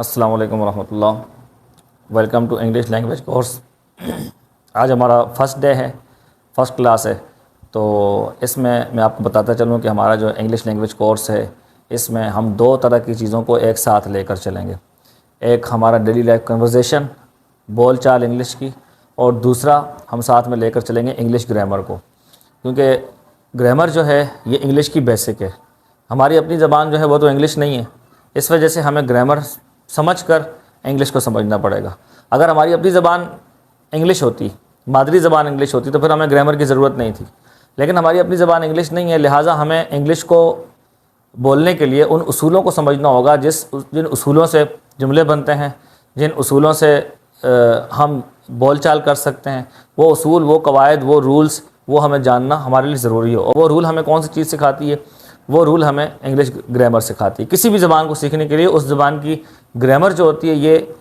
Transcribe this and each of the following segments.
अस्सलाम वालेकुम वरहमतुल्लाह। Welcome to English language course. आज हमारा फर्स्ट डे है, फ़र्स्ट क्लास है। तो इसमें मैं आपको बताता चलूँ कि हमारा जो इंग्लिश लैंग्वेज कोर्स है, इसमें हम दो तरह की चीज़ों को एक साथ लेकर चलेंगे। एक हमारा डेली लाइफ कन्वर्सेशन, बोल चाल इंग्लिश की, और दूसरा हम साथ में लेकर चलेंगे इंग्लिश ग्रामर को, क्योंकि ग्रामर जो है ये इंग्लिश की बेसिक है। हमारी अपनी ज़बान जो है वो तो इंग्लिश नहीं है, इस वजह से हमें ग्रामर समझकर इंग्लिश को समझना पड़ेगा। अगर हमारी अपनी ज़बान इंग्लिश होती, मादरी ज़बान इंग्लिश होती, तो फिर हमें ग्रामर की ज़रूरत नहीं थी। लेकिन हमारी अपनी ज़बान इंग्लिश नहीं है, लिहाजा हमें इंग्लिश को बोलने के लिए उन उसूलों को समझना होगा जिन उसूलों से जुमले बनते हैं, जिन उसूलों से हम बोलचाल कर सकते हैं। वो उसूल, वो कवायद, वो रूल्स, वो हमें जानना हमारे लिए ज़रूरी हो। और वो रूल हमें कौन सी चीज़ सिखाती है? वो रूल हमें इंग्लिश ग्रामर सिखाती है। किसी भी ज़बान को सीखने के लिए उस ज़बान की ग्रामर जो होती है ये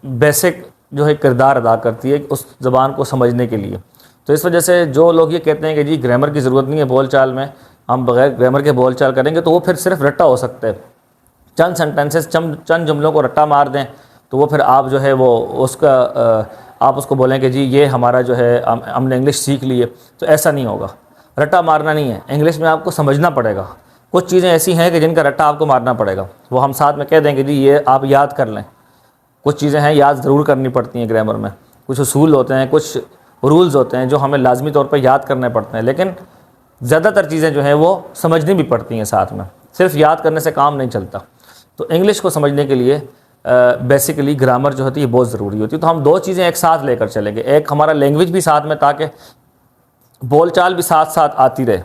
बेसिक जो है किरदार अदा करती है उस ज़बान को समझने के लिए। तो इस वजह से जो लोग ये कहते हैं कि जी ग्रामर की ज़रूरत नहीं है बोल चाल में, हम बग़ैर ग्रामर के बोल चाल करेंगे, तो वो फिर सिर्फ रट्टा हो सकता है। चंद सेंटेंसेस, चंद जुमलों को रट्टा मार दें तो वो फिर आप जो है वो उसका आप उसको बोलें कि जी ये हमारा जो है हमने इंग्लिश सीख ली है। तो ऐसा नहीं होगा, रट्टा मारना नहीं है। इंग्लिश में आपको समझना पड़ेगा। कुछ चीज़ें ऐसी हैं कि जिनका रट्टा आपको मारना पड़ेगा, वो हम साथ में कह देंगे जी ये आप याद कर लें। कुछ चीज़ें हैं याद ज़रूर करनी पड़ती हैं ग्रामर में, कुछ उसूल होते हैं, कुछ रूल्स होते हैं जो हमें लाजमी तौर पर याद करने पड़ते हैं। लेकिन ज़्यादातर चीज़ें जो हैं वो समझनी भी पड़ती हैं साथ में, सिर्फ याद करने से काम नहीं चलता। तो इंग्लिश को समझने के लिए बेसिकली ग्रामर जो होती है बहुत ज़रूरी होती है। तो हम दो चीज़ें एक साथ लेकर चलेंगे, एक हमारा लैंग्वेज भी साथ में, ताकि बोलचाल भी साथ साथ आती रहे,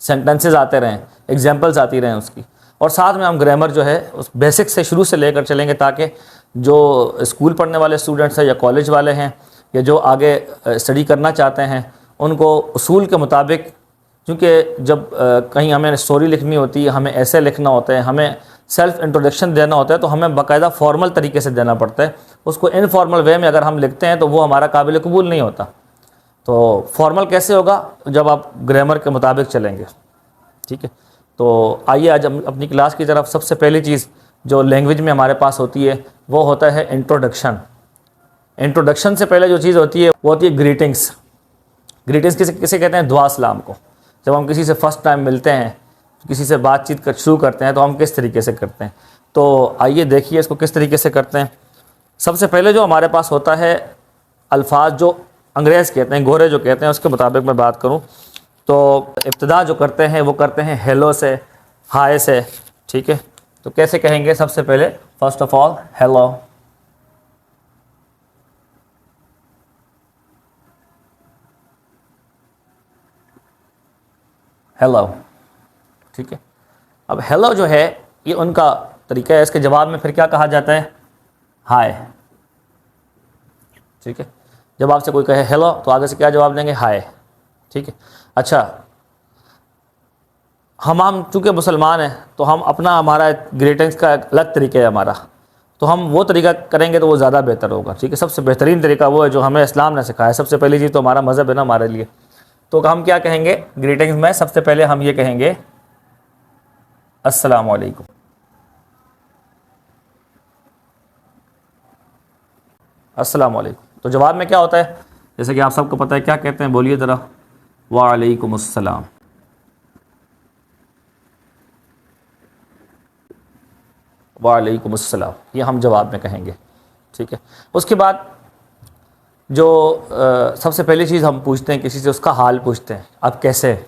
सेंटेंसेस आते रहें, एग्जांपल्स आती रहें उसकी, और साथ में हम ग्रामर जो है उस बेसिक से शुरू से लेकर चलेंगे, ताकि जो स्कूल पढ़ने वाले स्टूडेंट्स हैं या कॉलेज वाले हैं या जो आगे स्टडी करना चाहते हैं, उनको उसूल के मुताबिक, क्योंकि जब कहीं हमें स्टोरी लिखनी होती है, हमें ऐसे लिखना होता है, हमें सेल्फ़ इंट्रोडक्शन देना होता है, तो हमें बाकायदा फॉर्मल तरीके से देना पड़ता है। उसको इनफॉर्मल वे में अगर हम लिखते हैं तो वो हमारा काबिल कबूल नहीं होता। तो फॉर्मल कैसे होगा? जब आप ग्रामर के मुताबिक चलेंगे। ठीक है, तो आइए आज हम अपनी क्लास की तरफ। सबसे पहली चीज़ जो लैंग्वेज में हमारे पास होती है वो होता है इंट्रोडक्शन। इंट्रोडक्शन से पहले जो चीज़ होती है वो होती है ग्रीटिंग्स। ग्रीटिंग्स किसे कहते हैं? दुआ सलाम को। जब हम किसी से फ़र्स्ट टाइम मिलते हैं, किसी से बातचीत कर शुरू करते हैं, तो हम किस तरीके से करते हैं? तो आइए देखिए इसको किस तरीके से करते हैं। सबसे पहले जो हमारे पास होता है अल्फाज, जो अंग्रेज़ कहते हैं, गोरे जो कहते हैं, उसके मुताबिक मैं बात करूं तो इब्तिदा जो करते हैं वो करते हैं हेलो से, हाय से। ठीक है, तो कैसे कहेंगे? सबसे पहले first of all hello, hello. ठीक है, अब हेलो जो है ये उनका तरीका है। इसके जवाब में फिर क्या कहा जाता है? हाय। ठीक है, जब आपसे कोई कहे हेलो तो आगे से क्या जवाब देंगे? हाय। ठीक है, अच्छा, हम चूँकि मुसलमान हैं तो हम हमारा ग्रीटिंग्स का एक अलग तरीका है हमारा, तो हम वो तरीका करेंगे तो वो ज़्यादा बेहतर होगा। ठीक है, सबसे बेहतरीन तरीका वो है जो हमें इस्लाम ने सिखाया है। सबसे पहली चीज़ तो हमारा मज़हब है ना हमारे लिए। तो हम क्या कहेंगे ग्रीटिंग्स में? सबसे पहले हम ये कहेंगे अस्सलाम वालेकुम। अस्सलाम वालेकुम। तो जवाब में क्या होता है? जैसे कि आप सबको पता है, क्या कहते हैं? बोलिए ज़रा। वालेकुम अस्सलाम। वालेकुम अस्सलाम, ये हम जवाब में कहेंगे। ठीक है, उसके बाद जो सबसे पहली चीज़ हम पूछते हैं किसी से, उसका हाल पूछते हैं, आप कैसे हैं?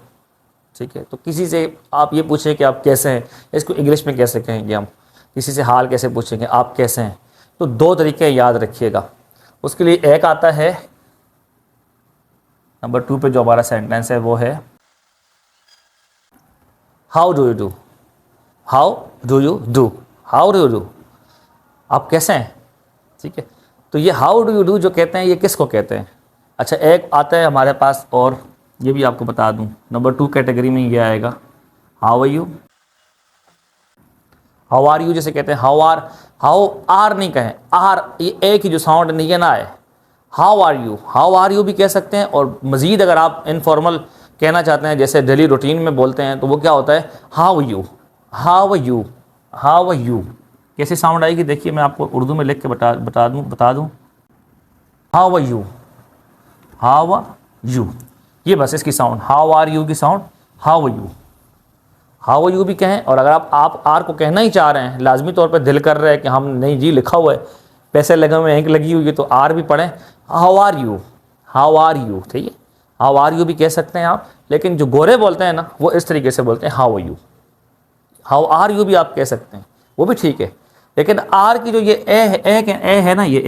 ठीक है, तो किसी से आप ये पूछें कि आप कैसे हैं, इसको इंग्लिश में कैसे कहेंगे हम? किसी से हाल कैसे पूछेंगे? आप कैसे हैं? तो दो तरीके याद रखिएगा। उसके लिए एक आता है नंबर 2 पे जो हमारा सेंटेंस है वो है how do you do. How do you do, how do you do, आप कैसे हैं? ठीक है, तो ये हाउ डू यू डू जो कहते हैं ये किसको कहते हैं? अच्छा, एक आता है हमारे पास, और ये भी आपको बता दूं, नंबर 2 कैटेगरी में ये आएगा how are you. How are you जैसे कहते हैं, हाउ आर नहीं कहें, आर ये एक ही जो साउंड नहीं है ना है। हाउ आर यू भी कह सकते हैं। और मज़ीद अगर आप इनफॉर्मल कहना चाहते हैं, जैसे डेली रूटीन में बोलते हैं, तो वो क्या होता है? How you. कैसे साउंड आएगी देखिए, मैं आपको उर्दू में लिख के बता दूँ। How are you, how are you, ये बस इसकी साउंड, हाउ आर यू की sound how are you. How are you भी कहें, और अगर आप आर को कहना ही चाह रहे हैं, लाजमी तौर पर दिल कर रहे हैं कि हम नहीं जी लिखा हुआ है, पैसे लगे हुए हैं, इंक लगी हुई है, तो आर भी पढ़ें, how are you, how are you, ठीक है। हाउ आर यू भी कह सकते हैं आप, लेकिन जो गोरे बोलते हैं ना वो इस तरीके से बोलते हैं how are you. How are you भी आप कह सकते हैं, वो भी ठीक है, लेकिन आर की जो ये ए है ना, ये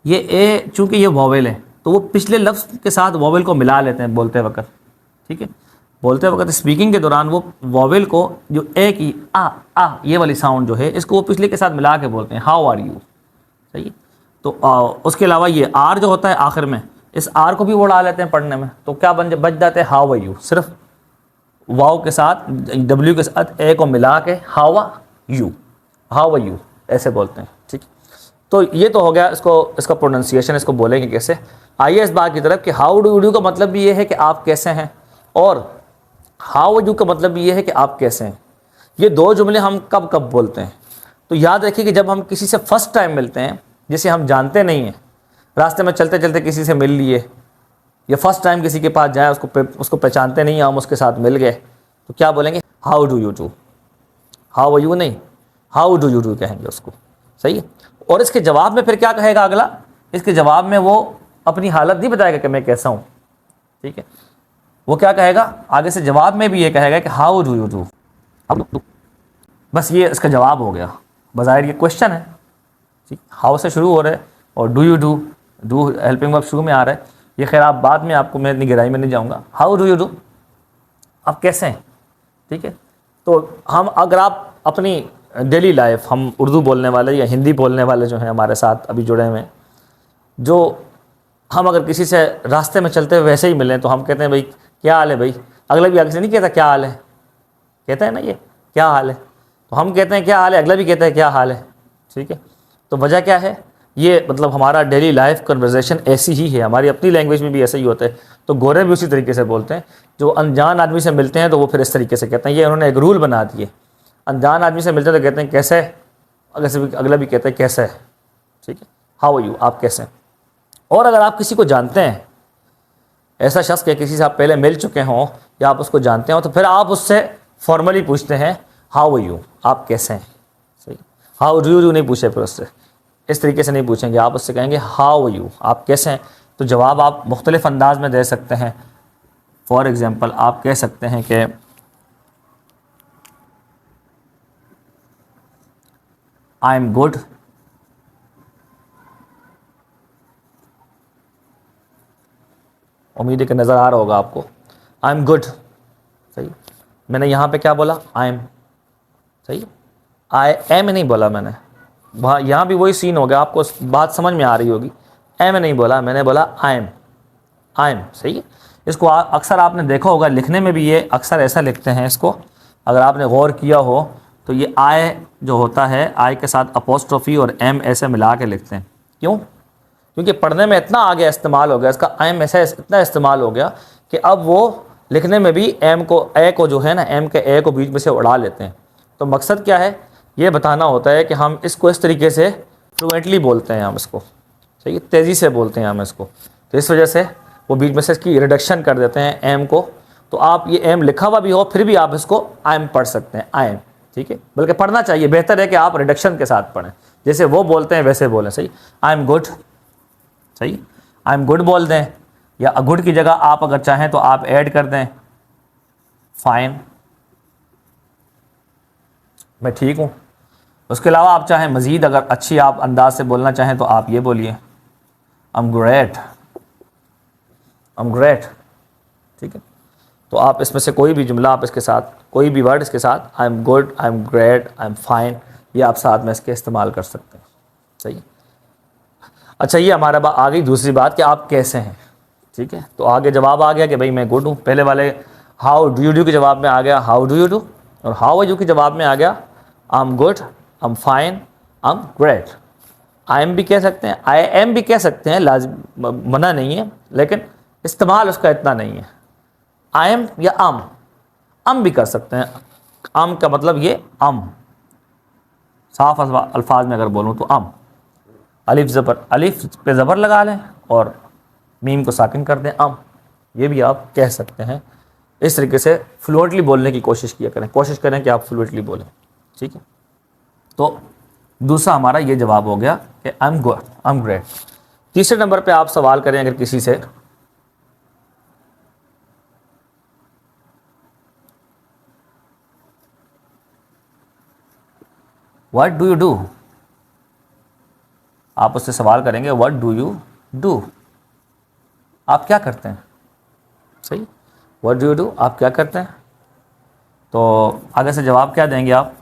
ए चूँकि ये वॉवेल है तो वो पिछले लफ्ज़ के साथ वॉवेल को मिला लेते हैं बोलते वक्त, ठीक है। बोलते वक्त स्पीकिंग के दौरान वो वॉवेल को, जो ए की आ ये वाली साउंड जो है, इसको वो पिछले के साथ मिला के बोलते हैं हाउ आर यू, सही है। तो उसके अलावा ये आर जो होता है आखिर में, इस आर को भी वो उड़ा लेते हैं पढ़ने में, तो क्या बच जाते हैं हाउ आर यू, सिर्फ वाव के साथ डब्ल्यू के साथ ए को मिला के हाउ आर यू ऐसे बोलते हैं, ठीक है। तो ये तो हो गया इसका प्रोनाउंसिएशन, इसको बोलेंगे कैसे। आइए इस बात की तरफ कि हाउ डू यू का मतलब भी ये है कि आप कैसे हैं, और हाउ यू का मतलब भी ये है कि आप कैसे हैं। ये दो जुमले हम कब कब बोलते हैं, तो याद रखिए कि जब हम किसी से फर्स्ट टाइम मिलते हैं, जिसे हम जानते नहीं हैं, रास्ते में चलते चलते किसी से मिल लिए, या फर्स्ट टाइम किसी के पास जाए, उसको पहचानते नहीं, हम उसके साथ मिल गए, तो क्या बोलेंगे, how do you do, how are you नहीं, हाउ डू यू डू कहेंगे उसको, सही है। और इसके जवाब में फिर क्या कहेगा अगला, इसके जवाब में वो अपनी हालत नहीं बताएगा कि मैं कैसा हूँ, ठीक है। वो क्या कहेगा आगे से, जवाब में भी ये कहेगा कि हाउ डू यू डू, बस ये इसका जवाब हो गया। बज़ाहिर ये क्वेश्चन है, ठीक, हाउ से शुरू हो रहा है और do you do helping verb शुरू में आ रहा है। ये खैर आप बाद में, आपको मैं इतनी गहराई में नहीं जाऊँगा। हाउ डू यू डू, आप कैसे हैं, ठीक है। तो हम, अगर आप अपनी डेली लाइफ, हम उर्दू बोलने वाले या हिंदी बोलने वाले जो हैं हमारे साथ अभी जुड़े हुए हैं, जो हम अगर किसी से रास्ते में चलते हुए वैसे ही मिलें, तो हम कहते हैं भाई क्या हाल है भाई, अगला भी आगे से नहीं कहता क्या हाल है, कहता है ना ये क्या हाल है, तो हम कहते हैं क्या हाल है, अगला भी कहता है क्या हाल है, ठीक है। तो वजह क्या है, ये मतलब हमारा डेली लाइफ कन्वर्सेशन ऐसी ही है, हमारी अपनी लैंग्वेज में भी ऐसा ही होता है। तो गोरे भी उसी तरीके से बोलते हैं, जो अनजान आदमी से मिलते हैं तो वो फिर इस तरीके से कहते हैं। ये उन्होंने एक रूल बना दिए, अनजान आदमी से मिलते हैं तो कहते हैं कैसे, अगला भी कहते हैं कैसे है, ठीक है, हाउ आर यू, आप कैसे हैं। और अगर आप किसी को जानते हैं, ऐसा शख्स के किसी से आप पहले मिल चुके हों या आप उसको जानते हो, तो फिर आप उससे फॉर्मली पूछते हैं हाउ आर यू, आप कैसे हैं, सही। हाउ डू यू नहीं पूछे, फिर उससे इस तरीके से नहीं पूछेंगे, आप उससे कहेंगे हाउ आर यू, आप कैसे हैं। तो जवाब आप मुख्तलिफ अंदाज में दे सकते हैं। फॉर एग्ज़ाम्पल आप कह सकते हैं कि आई एम गुड, उम्मीद है कि नज़र आ रहा होगा आपको, आई एम गुड, सही। मैंने यहाँ पे क्या बोला, आई एम, सही, आई एम नहीं बोला मैंने, वहाँ यहाँ भी वही सीन हो गया, आपको बात समझ में आ रही होगी। एम नहीं बोला मैंने, बोला आई एम, सही है। इसको अक्सर आपने देखा होगा, लिखने में भी ये अक्सर ऐसा लिखते हैं इसको, अगर आपने गौर किया हो तो ये आई जो होता है, आई के साथ अपोस्ट्रोफी और एम ऐसे मिला के लिखते हैं। क्यों? क्योंकि पढ़ने में इतना आगे इस्तेमाल हो गया इसका, एम ऐसा इतना इस्तेमाल हो गया कि अब वो लिखने में भी एम को, ए को जो है ना, एम के ए को बीच में से उड़ा लेते हैं। तो मकसद क्या है, ये बताना होता है कि हम इसको इस तरीके से फ्लुएंटली बोलते हैं, हम इसको सही है, तेज़ी से बोलते हैं हम इसको, तो इस वजह से वो बीच में से इसकी रिडक्शन कर देते हैं एम को। तो आप ये एम लिखा हुआ भी हो फिर भी आप इसको आई एम पढ़ सकते हैं, आई एम, ठीक है। बल्कि पढ़ना चाहिए, बेहतर है कि आप रिडक्शन के साथ पढ़ें, जैसे वो बोलते हैं वैसे बोलें, सही। आई एम गुड, सही, आई एम गुड बोल दें, या गुड की जगह आप अगर चाहें तो आप ऐड कर दें फाइन, मैं ठीक हूँ। उसके अलावा आप चाहें मज़ीद अगर अच्छी आप अंदाज से बोलना चाहें तो आप ये बोलिए I am great, I am great, ठीक है। तो आप इसमें से कोई भी जुमला आप इसके साथ, कोई भी वर्ड इसके साथ, I am good, I am great, I am fine, ये आप साथ में इसके इस्तेमाल कर सकते हैं, सही है। अच्छा, ये हमारा आ गई दूसरी बात कि आप कैसे हैं, ठीक है। तो आगे जवाब आ गया कि भाई मैं गुड हूँ, पहले वाले हाउ डू यू डू के जवाब में आ गया हाउ डू यू डू, और हाउ आर यू के जवाब में आ गया I am good, I am fine, I am great. I am भी कह सकते हैं, आई एम भी कह सकते हैं, लाजिम मना नहीं है, लेकिन इस्तेमाल उसका इतना नहीं है। आई एम या अम भी कर सकते हैं, अम का मतलब ये अम, साफ अल्फाज में अगर बोलूँ तो अलिफ पे ज़बर लगा लें और मीम को साकिन कर दें, ये भी आप कह सकते हैं। इस तरीके से फ्लुएंटली बोलने की कोशिश किया करें, कोशिश करें कि आप फ्लुएंटली बोलें, ठीक है। तो दूसरा हमारा ये जवाब हो गया कि आई एम ग्रेट। तीसरे नंबर पे आप सवाल करें अगर किसी से, व्हाट डू यू डू, आप उससे सवाल करेंगे व्हाट डू यू डू, आप क्या करते हैं, सही, व्हाट डू यू डू, आप क्या करते हैं। तो आगे से जवाब क्या देंगे आप,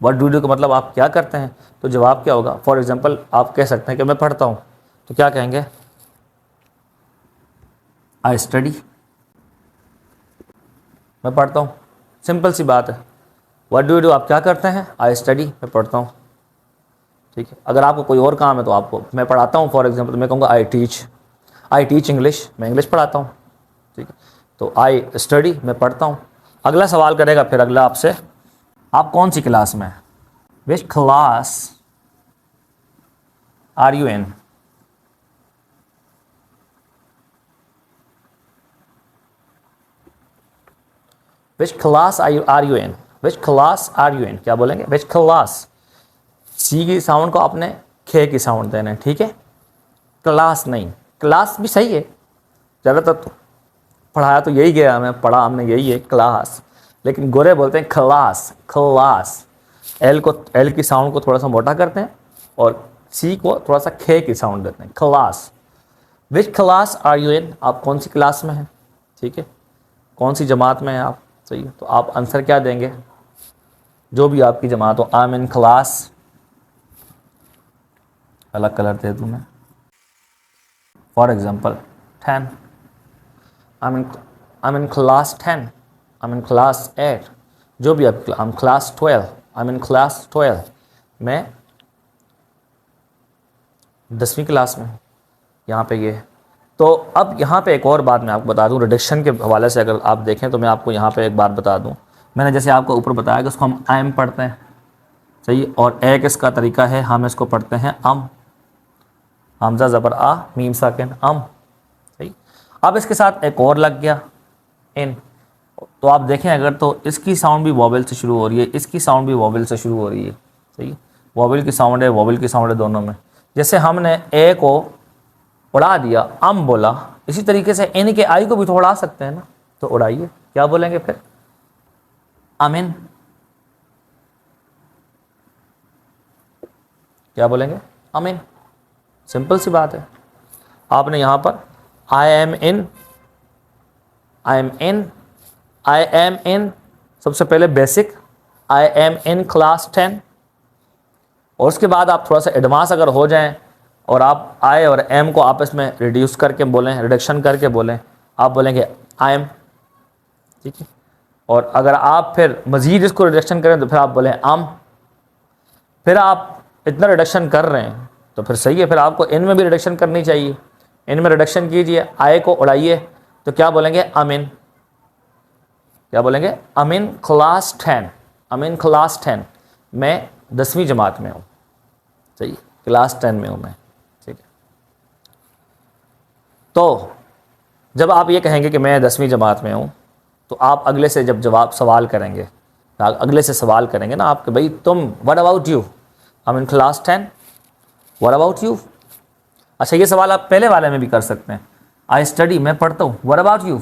व्हाट डू यू डू का मतलब आप क्या करते हैं, तो जवाब क्या होगा। फॉर एग्जांपल आप कह सकते हैं कि मैं पढ़ता हूँ, तो क्या कहेंगे, आई स्टडी, मैं पढ़ता हूँ, सिंपल सी बात है। व्हाट डू यू डू आप क्या करते हैं, आई स्टडी, मैं पढ़ता हूँ, ठीक है। अगर आपको कोई और काम है तो आपको, मैं पढ़ाता हूँ फॉर एग्जांपल, तो मैं कहूँगा आई टीच इंग्लिश, मैं इंग्लिश पढ़ाता हूँ, ठीक है। तो आई स्टडी, मैं पढ़ता हूँ। अगला सवाल करेगा फिर अगला आपसे, आप कौन सी क्लास में हैं, which class are you in, which class are you in, which class are you in, क्या बोलेंगे, विच क्लास, सी की साउंड को आपने खे की साउंड देना है, ठीक है। क्लास नहीं, क्लास भी सही है, ज़्यादातर तो पढ़ाया तो यही गया, हमें पढ़ा हमने यही है क्लास, लेकिन गोरे बोलते हैं क्लास, एल की साउंड को थोड़ा सा मोटा करते हैं और सी को थोड़ा सा खे की साउंड देते हैं, class. Which class are you in, आप कौन सी क्लास में हैं, ठीक है, कौन सी जमात में हैं आप, सही है। तो आप आंसर क्या देंगे, जो भी आपकी जमात हो, आई एम इन क्लास, अलग कलर दे दूँ मैं, for example 10, I am in class 10, I am in class 8, जो भी आप, I am class 12, I am in class 12, मैं 10वीं क्लास में, यहाँ पे ये। तो अब यहाँ पे एक और बात मैं आपको बता दूँ, रिडक्शन के हवाले से अगर आप देखें तो मैं आपको यहाँ पे एक बात बता दूँ, मैंने जैसे आपको ऊपर बताया कि उसको हम आई एम पढ़ते हैं, सही, और एक इसका तरीका है, हम इसको पढ़ते हैं हमजा ज़बर आ, मीम साकिन, सही। अब इसके साथ एक और लग गया इन, तो आप देखें अगर तो इसकी साउंड भी वॉवेल से शुरू हो रही है, इसकी साउंड भी वॉवेल से शुरू हो रही है, सही, वॉवेल की साउंड है दोनों में। जैसे हमने ए को उड़ा दिया, बोला, इसी तरीके से इन के आई को भी तो उड़ा सकते हैं ना, तो उड़ाइए, क्या बोलेंगे फिर, आमीन, क्या बोलेंगे, आमीन, सिंपल सी बात है। आपने यहाँ पर आई एम इन, सबसे पहले basic, I am in class 10, और उसके बाद आप थोड़ा सा एडवांस अगर हो जाएं और आप आई और एम को आपस में रिड्यूस करके बोलें, रिडक्शन करके बोलें, आप बोलेंगे आई एम, ठीक है। और अगर आप फिर मज़ीद इसको रिडक्शन करें तो फिर आप बोलें फिर आप इतना रिडक्शन कर रहे हैं तो फिर सही है, फिर आपको इन में भी रिडक्शन करनी चाहिए, इन में रिडक्शन कीजिए, आई को उड़ाइए, तो क्या बोलेंगे, अमीन, क्या बोलेंगे, अमीन क्लास 10, मैं 10वीं जमात में हूँ, सही, क्लास 10 में हूँ मैं, ठीक है। तो जब आप ये कहेंगे कि मैं 10वीं जमात में हूँ, तो आप अगले से जब सवाल करेंगे, अगले से सवाल करेंगे ना आप कि भाई तुम, what about you, I am in class 10, what about you. अच्छा, ये सवाल आप पहले वाले में भी कर सकते हैं, आई स्टडी, मैं पढ़ता हूँ, व्हाट अबाउट यू,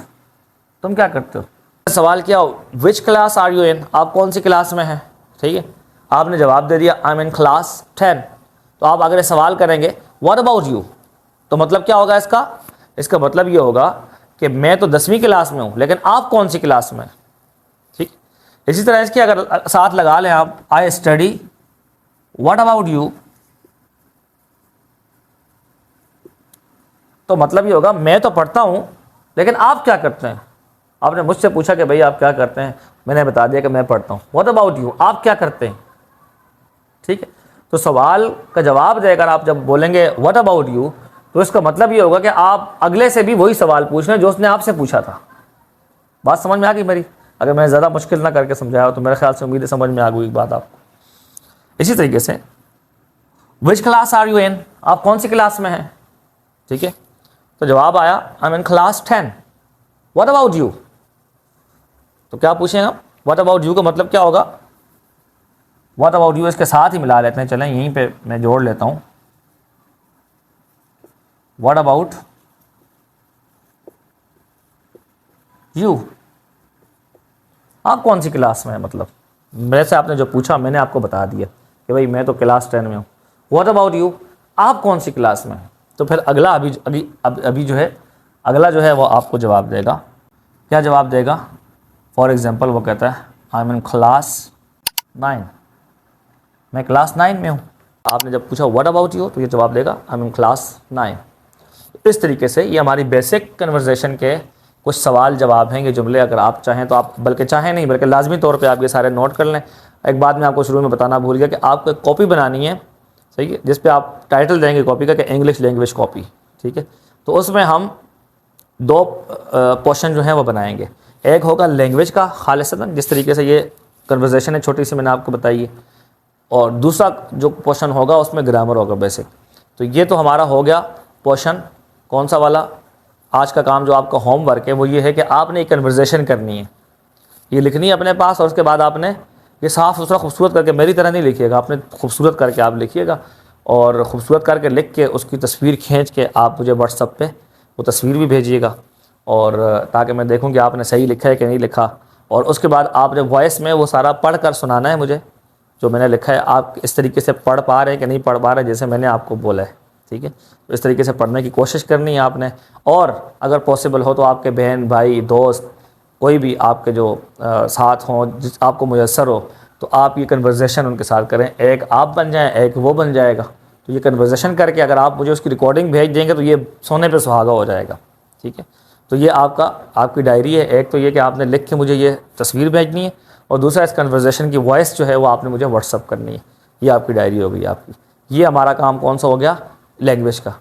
तुम क्या करते हो। सवाल क्या हो, which class are you in, आप कौन सी क्लास में हैं, ठीक है। आपने जवाब दे दिया आई एम इन क्लास 10, तो आप अगले सवाल करेंगे व्हाट अबाउट यू, तो मतलब क्या होगा इसका मतलब ये होगा कि मैं तो 10वीं क्लास में हूँ, लेकिन आप कौन सी क्लास में, ठीक। इसी तरह इसके अगर साथ लगा लें आप, I study, what about you, तो मतलब ये होगा मैं तो पढ़ता हूँ लेकिन आप क्या करते हैं। आपने मुझसे पूछा कि भाई आप क्या करते हैं, मैंने बता दिया कि मैं पढ़ता हूँ, व्हाट अबाउट यू, आप क्या करते हैं, ठीक है। तो सवाल का जवाब देकर आप जब बोलेंगे व्हाट अबाउट यू, तो इसका मतलब ये होगा कि आप अगले से भी वही सवाल पूछ रहे हैं जो उसने आपसे पूछा था। बात समझ में आ गई मेरी? अगर मैं ज़्यादा मुश्किल ना करके समझाया हो तो मेरे ख्याल से उम्मीद है समझ में आ गई बात आपको। इसी तरीके से which class are you in, आप कौन सी क्लास में हैं, ठीक है। तो जवाब आया I am in class 10। What about you, तो क्या पूछेंगे, व्हाट अबाउट यू का मतलब क्या होगा, व्हाट अबाउट यू इसके साथ ही मिला लेते हैं, चलें यहीं पे मैं जोड़ लेता हूं, व्हाट अबाउट यू, आप कौन सी क्लास में हैं, मतलब मेरे से आपने जो पूछा मैंने आपको बता दिया कि भाई मैं तो क्लास 10 में हूँ। व्हाट अबाउट यू, आप कौन सी क्लास में हैं, तो फिर अगला अभी जो है अगला जो है वो आपको जवाब देगा, क्या जवाब देगा। फॉर एग्जांपल वो कहता है आई एम इन क्लास 9, मैं क्लास 9 में हूँ। आपने जब पूछा व्हाट अबाउट यू तो ये जवाब देगा आई एम इन क्लास 9। इस तरीके से ये हमारी बेसिक कन्वर्सेशन के कुछ सवाल जवाब हैं, ये जुमले अगर आप चाहें तो आप, बल्कि चाहें नहीं बल्कि लाजमी तौर पे आप ये सारे नोट कर लें। एक बात मैं आपको शुरू में बताना भूल गया कि आपको एक कॉपी बनानी है, सही है, जिस पे आप टाइटल देंगे कॉपी का कि इंग्लिश लैंग्वेज कॉपी, ठीक है। तो उसमें हम 2 पोर्शन जो हैं वो बनाएंगे। एक होगा लैंग्वेज का खालिसतन, जिस तरीके से ये कन्वर्सेशन है छोटी सी मैंने आपको बताई है, और दूसरा जो पोर्शन होगा उसमें ग्रामर होगा बेसिक। तो ये तो हमारा हो गया पोर्शन कौन सा वाला। आज का काम जो आपका होमवर्क है वो ये है कि आपने एक कन्वर्सेशन करनी है, ये लिखनी है अपने पास, और उसके बाद आपने ये साफ़ सुथरा खूबसूरत करके, मेरी तरह नहीं लिखिएगा, आपने खूबसूरत करके आप लिखिएगा, और ख़ूबसूरत करके लिख के उसकी तस्वीर खींच के आप मुझे व्हाट्सअप पे वो तस्वीर भी भेजिएगा, और ताकि मैं देखूं कि आपने सही लिखा है कि नहीं लिखा। और उसके बाद आपने वॉइस में वो सारा पढ़ कर सुनाना है मुझे, जो मैंने लिखा है आप इस तरीके से पढ़ पा रहे हैं कि नहीं पढ़ पा रहे जैसे मैंने आपको बोला है, ठीक है। तो इस तरीके से पढ़ने की कोशिश करनी है आपने, और अगर पॉसिबल हो तो आपके बहन भाई दोस्त कोई भी आपके जो साथ हों, जिस आपको मुयस्सर हो, तो आप ये कन्वर्सेशन उनके साथ करें। एक आप बन जाएं, एक वो बन जाएगा। तो ये कन्वर्सेशन करके अगर आप मुझे उसकी रिकॉर्डिंग भेज देंगे तो ये सोने पे सुहागा हो जाएगा, ठीक है। तो ये आपकी डायरी है। एक तो ये कि आपने लिख के मुझे ये तस्वीर भेजनी है, और दूसरा इस कन्वर्सेशन की वॉइस जो है वो आपने मुझे व्हाट्सअप करनी है। ये आपकी डायरी हो गई आपकी। ये हमारा काम कौन सा हो गया, लैंग्वेज का।